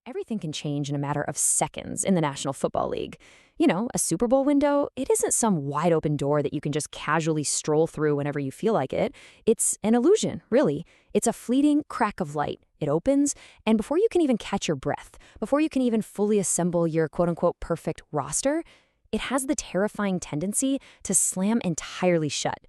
Everything can change in a matter of seconds in the National Football League. A Super Bowl window, it isn't some wide open door that you can just casually stroll through whenever you feel like it. It's an illusion, really. It's a fleeting crack of light. It opens, and before you can even catch your breath, before you can even fully assemble your quote unquote perfect roster, it has the terrifying tendency to slam entirely shut.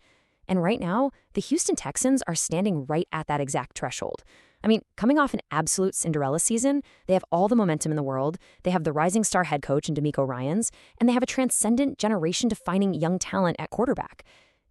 And right now, the Houston Texans are standing right at that exact threshold. I mean, coming off an absolute Cinderella season, they have all the momentum in the world, they have the rising star head coach in DeMeco Ryans, and they have a transcendent generation-defining young talent at quarterback.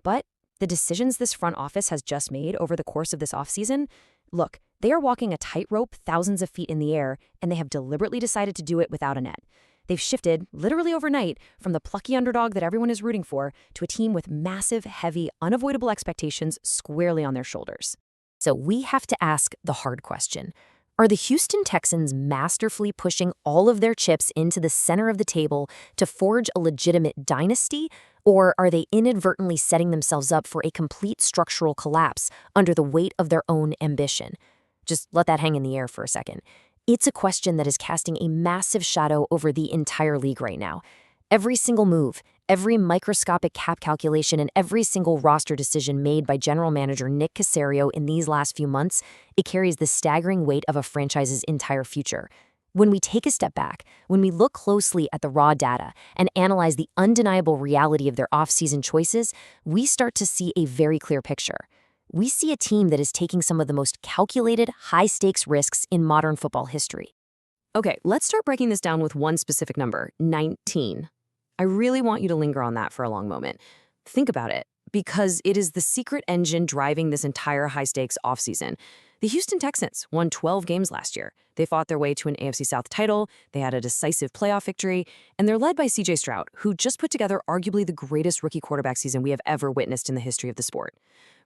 But the decisions this front office has just made over the course of this offseason, look, they are walking a tightrope thousands of feet in the air, and they have deliberately decided to do it without a net. They've shifted, literally overnight, from the plucky underdog that everyone is rooting for to a team with massive, heavy, unavoidable expectations squarely on their shoulders. So we have to ask the hard question. Are the Houston Texans masterfully pushing all of their chips into the center of the table to forge a legitimate dynasty, or are they inadvertently setting themselves up for a complete structural collapse under the weight of their own ambition? Just let that hang in the air for a second. It's a question that is casting a massive shadow over the entire league right now. Every single move, every microscopic cap calculation, and every single roster decision made by general manager Nick Caserio in these last few months, it carries the staggering weight of a franchise's entire future. When we take a step back, when we look closely at the raw data and analyze the undeniable reality of their offseason choices, we start to see a very clear picture. We see a team that is taking some of the most calculated, high-stakes risks in modern football history. Okay, let's start breaking this down with one specific number, 19. I really want you to linger on that for a long moment. Think about it, because it is the secret engine driving this entire high-stakes offseason. The Houston Texans won 12 games last year. They fought their way to an AFC South title, they had a decisive playoff victory, and they're led by C.J. Stroud, who just put together arguably the greatest rookie quarterback season we have ever witnessed in the history of the sport,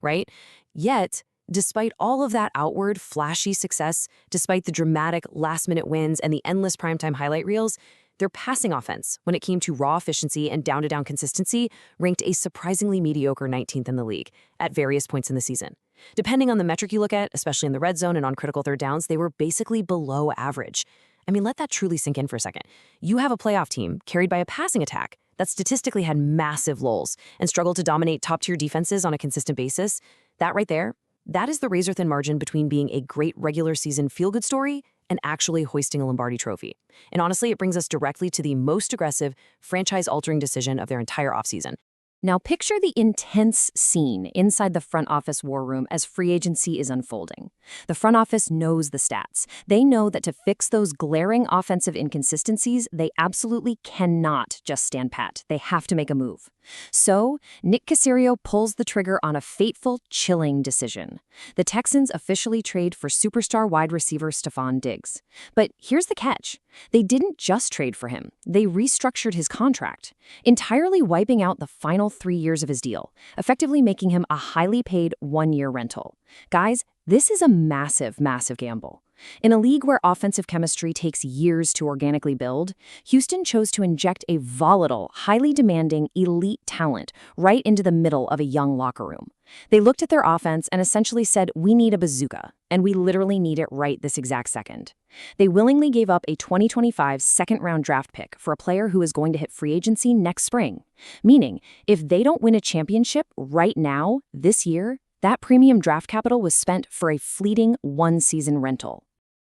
right? Yet, despite all of that outward, flashy success, despite the dramatic last-minute wins and the endless primetime highlight reels, their passing offense, when it came to raw efficiency and down-to-down consistency, ranked a surprisingly mediocre 19th in the league at various points in the season. Depending on the metric you look at, especially in the red zone and on critical third downs, they were basically below average. I mean, let that truly sink in for a second. You have a playoff team carried by a passing attack that statistically had massive lulls and struggled to dominate top-tier defenses on a consistent basis. That right there, that is the razor-thin margin between being a great regular season feel-good story and actually hoisting a Lombardi trophy. And honestly, it brings us directly to the most aggressive, franchise-altering decision of their entire offseason. Now picture the intense scene inside the front office war room as free agency is unfolding. The front office knows the stats. They know that to fix those glaring offensive inconsistencies, they absolutely cannot just stand pat. They have to make a move. So, Nick Caserio pulls the trigger on a fateful, chilling decision. The Texans officially trade for superstar wide receiver Stephon Diggs. But here's the catch. They didn't just trade for him. They restructured his contract, entirely wiping out the final 3 years of his deal, effectively making him a highly paid one-year rental. Guys, this is a massive, massive gamble. In a league where offensive chemistry takes years to organically build, Houston chose to inject a volatile, highly demanding, elite talent right into the middle of a young locker room. They looked at their offense and essentially said, we need a bazooka, and we literally need it right this exact second. They willingly gave up a 2025 second-round draft pick for a player who is going to hit free agency next spring. Meaning, if they don't win a championship right now, this year, that premium draft capital was spent for a fleeting one-season rental.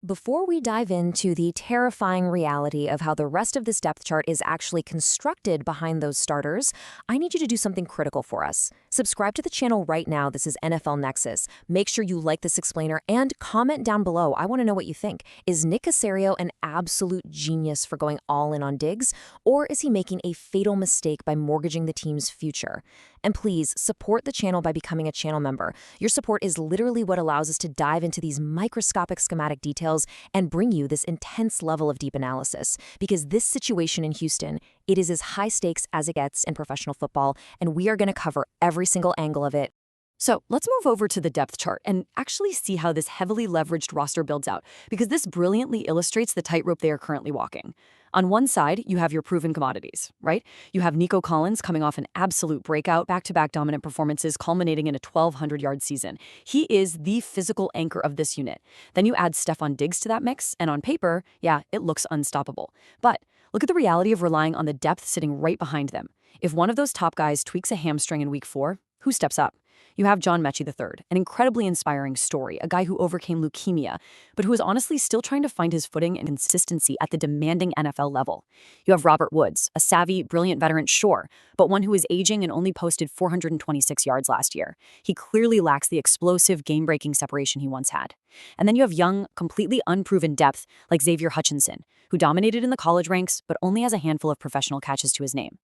Before we dive into the terrifying reality of how the rest of this depth chart is actually constructed behind those starters, I need you to do something critical for us. Subscribe to the channel right now. This is NFL Nexus. Make sure you like this explainer and comment down below. I want to know what you think. Is Nick Caserio an absolute genius for going all in on Diggs, or is he making a fatal mistake by mortgaging the team's future? And please, support the channel by becoming a channel member. Your support is literally what allows us to dive into these microscopic schematic details and bring you this intense level of deep analysis. Because this situation in Houston, it is as high stakes as it gets in professional football, and we are going to cover every single angle of it So let's move over to the depth chart and actually see how this heavily leveraged roster builds out, because this brilliantly illustrates the tightrope they are currently walking. On one side, you have your proven commodities, right? You have Nico Collins coming off an absolute breakout, back-to-back dominant performances culminating in a 1,200-yard season. He is the physical anchor of this unit. Then you add Stephon Diggs to that mix, and on paper, yeah, it looks unstoppable. But look at the reality of relying on the depth sitting right behind them. If one of those top guys tweaks a hamstring in week 4, who steps up? You have John Mechie III, an incredibly inspiring story, a guy who overcame leukemia, but who is honestly still trying to find his footing and consistency at the demanding NFL level. You have Robert Woods, a savvy, brilliant veteran, sure, but one who is aging and only posted 426 yards last year. He clearly lacks the explosive, game-breaking separation he once had. And then you have young, completely unproven depth like Xavier Hutchinson, who dominated in the college ranks but only has a handful of professional catches to his name.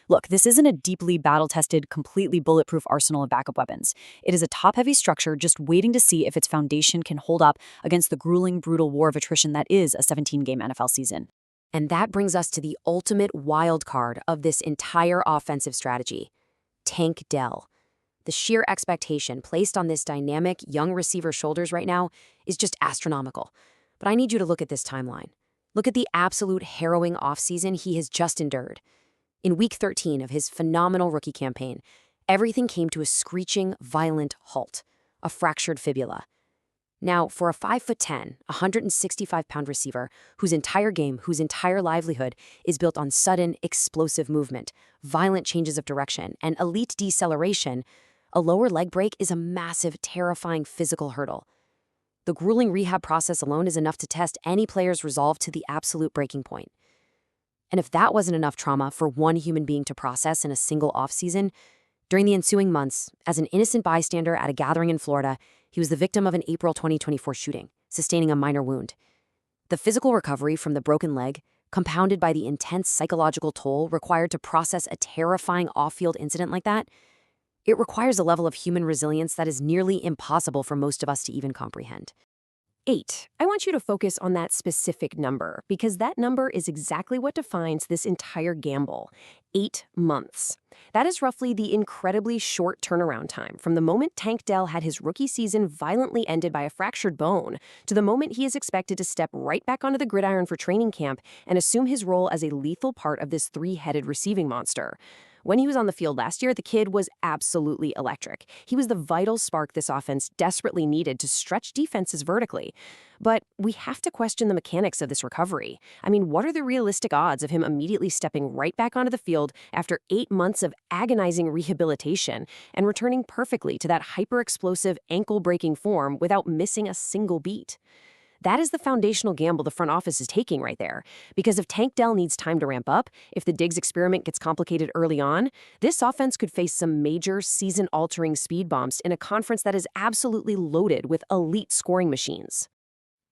Look, this isn't a deeply battle-tested, completely bulletproof arsenal of backup weapons. It is a top-heavy structure just waiting to see if its foundation can hold up against the grueling, brutal war of attrition that is a 17-game NFL season. And that brings us to the ultimate wild card of this entire offensive strategy: Tank Dell. The sheer expectation placed on this dynamic, young receiver's shoulders right now is just astronomical. But I need you to look at this timeline. Look at the absolute harrowing offseason he has just endured. In week 13 of his phenomenal rookie campaign, everything came to a screeching, violent halt: a fractured fibula. Now, for a 5'10", 165-pound receiver whose entire game, whose entire livelihood is built on sudden, explosive movement, violent changes of direction, and elite deceleration, a lower leg break is a massive, terrifying physical hurdle. The grueling rehab process alone is enough to test any player's resolve to the absolute breaking point. And if that wasn't enough trauma for one human being to process in a single offseason, during the ensuing months, as an innocent bystander at a gathering in Florida, he was the victim of an April 2024 shooting, sustaining a minor wound. The physical recovery from the broken leg, compounded by the intense psychological toll required to process a terrifying off-field incident like that, it requires a level of human resilience that is nearly impossible for most of us to even comprehend. 8. I want you to focus on that specific number, because that number is exactly what defines this entire gamble: 8 months. That is roughly the incredibly short turnaround time from the moment Tank Dell had his rookie season violently ended by a fractured bone to the moment he is expected to step right back onto the gridiron for training camp and assume his role as a lethal part of this three-headed receiving monster. When he was on the field last year, the kid was absolutely electric. He was the vital spark this offense desperately needed to stretch defenses vertically. But we have to question the mechanics of this recovery. I mean, what are the realistic odds of him immediately stepping right back onto the field after 8 months of agonizing rehabilitation and returning perfectly to that hyper-explosive, ankle-breaking form without missing a single beat? That is the foundational gamble the front office is taking right there. Because if Tank Dell needs time to ramp up, if the Diggs experiment gets complicated early on, this offense could face some major season-altering speed bumps in a conference that is absolutely loaded with elite scoring machines.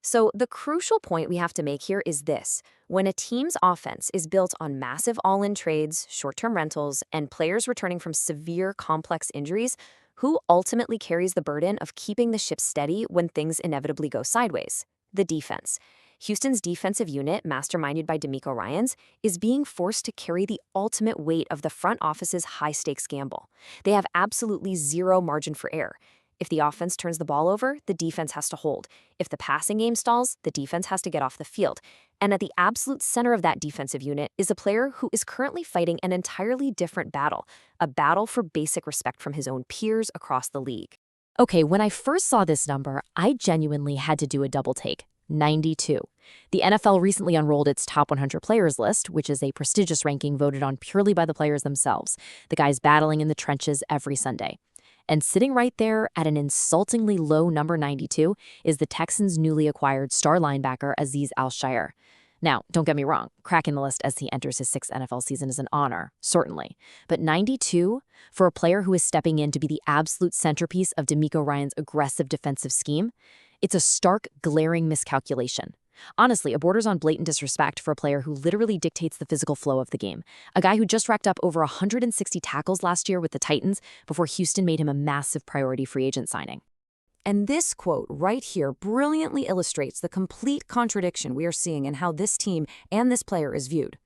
So the crucial point we have to make here is this: when a team's offense is built on massive all-in trades, short-term rentals, and players returning from severe, complex injuries, who ultimately carries the burden of keeping the ship steady when things inevitably go sideways? The defense. Houston's defensive unit, masterminded by DeMeco Ryans, is being forced to carry the ultimate weight of the front office's high-stakes gamble. They have absolutely zero margin for error. If the offense turns the ball over, the defense has to hold. If the passing game stalls, the defense has to get off the field. And at the absolute center of that defensive unit is a player who is currently fighting an entirely different battle, a battle for basic respect from his own peers across the league. Okay, when I first saw this number, I genuinely had to do a double take. 92. The NFL recently unrolled its top 100 players list, which is a prestigious ranking voted on purely by the players themselves, the guys battling in the trenches every Sunday. And sitting right there at an insultingly low number 92 is the Texans' newly acquired star linebacker Azeez Al-Shaair. Now, don't get me wrong, cracking the list as he enters his 6th NFL season is an honor, certainly. But 92, for a player who is stepping in to be the absolute centerpiece of DeMeco Ryans' aggressive defensive scheme, it's a stark, glaring miscalculation. Honestly, it borders on blatant disrespect for a player who literally dictates the physical flow of the game. A guy who just racked up over 160 tackles last year with the Titans before Houston made him a massive priority free agent signing. And this quote right here brilliantly illustrates the complete contradiction we are seeing in how this team and this player is viewed.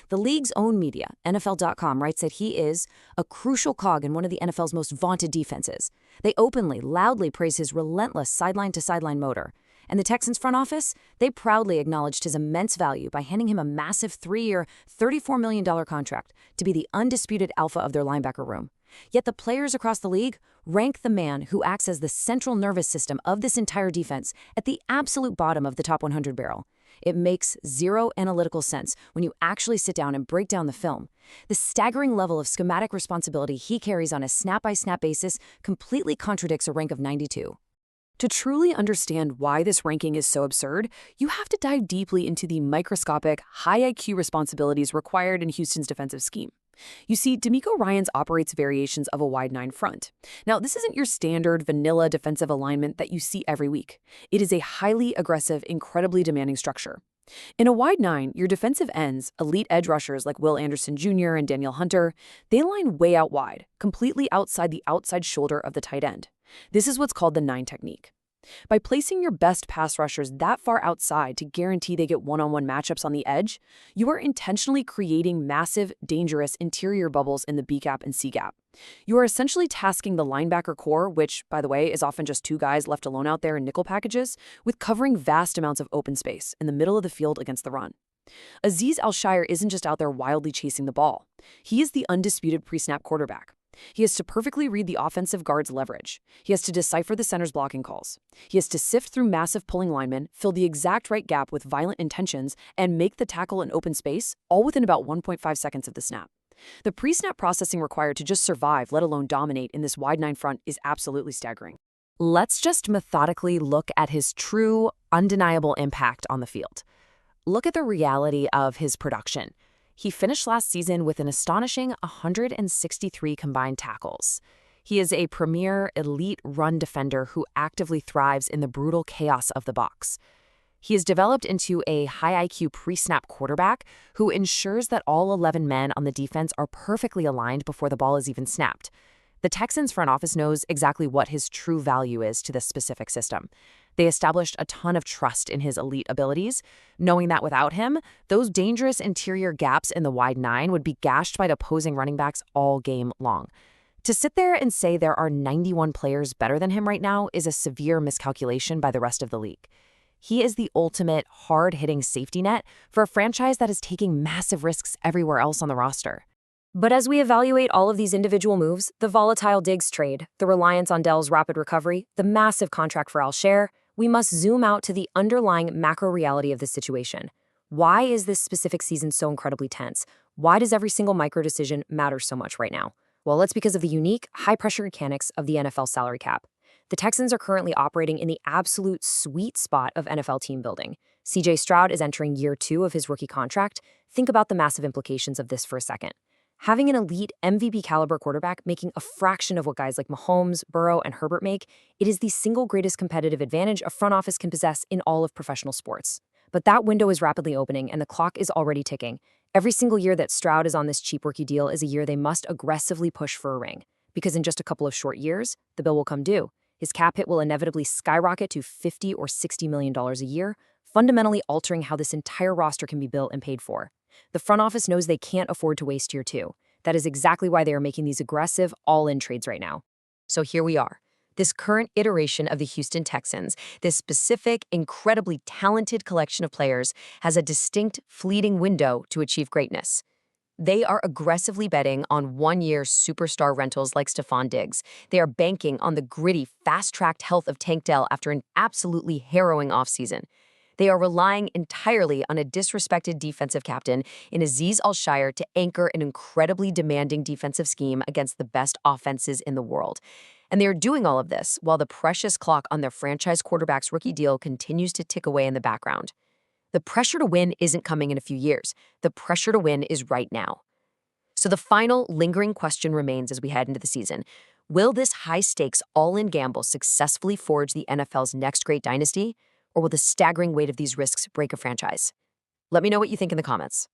The league's own media, NFL.com, writes that he is a crucial cog in one of the NFL's most vaunted defenses. They openly, loudly praise his relentless sideline-to-sideline motor. And the Texans front office, they proudly acknowledged his immense value by handing him a massive 3-year, $34 million contract to be the undisputed alpha of their linebacker room. Yet the players across the league rank the man who acts as the central nervous system of this entire defense at the absolute bottom of the top 100 barrel. It makes zero analytical sense when you actually sit down and break down the film. The staggering level of schematic responsibility he carries on a snap-by-snap basis completely contradicts a rank of 92. To truly understand why this ranking is so absurd, you have to dive deeply into the microscopic, high IQ responsibilities required in Houston's defensive scheme. You see, DeMeco Ryans operates variations of a wide 9 front. Now, this isn't your standard vanilla defensive alignment that you see every week. It is a highly aggressive, incredibly demanding structure. In a wide 9, your defensive ends, elite edge rushers like Will Anderson Jr. and Daniel Hunter, they line way out wide, completely outside the outside shoulder of the tight end. This is what's called the 9 technique. By placing your best pass rushers that far outside to guarantee they get one-on-one matchups on the edge, you are intentionally creating massive, dangerous interior bubbles in the B gap and C gap. You are essentially tasking the linebacker core, which, by the way, is often just 2 guys left alone out there in nickel packages, with covering vast amounts of open space in the middle of the field against the run. Azeez Al-Shaair isn't just out there wildly chasing the ball. He is the undisputed pre-snap quarterback. He has to perfectly read the offensive guard's leverage. He has to decipher the center's blocking calls. He has to sift through massive pulling linemen, fill the exact right gap with violent intentions, and make the tackle in open space, all within about 1.5 seconds of the snap. The pre-snap processing required to just survive, let alone dominate, in this wide 9 front is absolutely staggering. Let's just methodically look at his true, undeniable impact on the field. Look at the reality of his production. He finished last season with an astonishing 163 combined tackles. He is a premier elite run defender who actively thrives in the brutal chaos of the box. He is developed into a high IQ pre-snap quarterback who ensures that all 11 men on the defense are perfectly aligned before the ball is even snapped. The Texans front office knows exactly what his true value is to this specific system. They established a ton of trust in his elite abilities, knowing that without him, those dangerous interior gaps in the wide 9 would be gashed by opposing running backs all game long. To sit there and say there are 91 players better than him right now is a severe miscalculation by the rest of the league. He is the ultimate hard-hitting safety net for a franchise that is taking massive risks everywhere else on the roster. But as we evaluate all of these individual moves, the volatile Diggs trade, the reliance on Dell's rapid recovery, the massive contract for Al-Shaair, we must zoom out to the underlying macro reality of this situation. Why is this specific season so incredibly tense? Why does every single micro decision matter so much right now? Well, it's because of the unique, high-pressure mechanics of the NFL salary cap. The Texans are currently operating in the absolute sweet spot of NFL team building. CJ Stroud is entering year 2 of his rookie contract. Think about the massive implications of this for a second. Having an elite MVP-caliber quarterback making a fraction of what guys like Mahomes, Burrow, and Herbert make, it is the single greatest competitive advantage a front office can possess in all of professional sports. But that window is rapidly opening, and the clock is already ticking. Every single year that Stroud is on this cheap rookie deal is a year they must aggressively push for a ring. Because in just a couple of short years, the bill will come due. His cap hit will inevitably skyrocket to $50 or $60 million a year, fundamentally altering how this entire roster can be built and paid for. The front office knows they can't afford to waste year 2. That is exactly why they are making these aggressive, all-in trades right now. So here we are. This current iteration of the Houston Texans, this specific, incredibly talented collection of players, has a distinct, fleeting window to achieve greatness. They are aggressively betting on one-year superstar rentals like Stephon Diggs. They are banking on the gritty, fast-tracked health of Tank Dell after an absolutely harrowing offseason. They are relying entirely on a disrespected defensive captain in Azeez Al-Shaair to anchor an incredibly demanding defensive scheme against the best offenses in the world. And they are doing all of this while the precious clock on their franchise quarterback's rookie deal continues to tick away in the background. The pressure to win isn't coming in a few years. The pressure to win is right now. So the final lingering question remains as we head into the season. Will this high-stakes, all-in gamble successfully forge the NFL's next great dynasty? Or will the staggering weight of these risks break a franchise? Let me know what you think in the comments.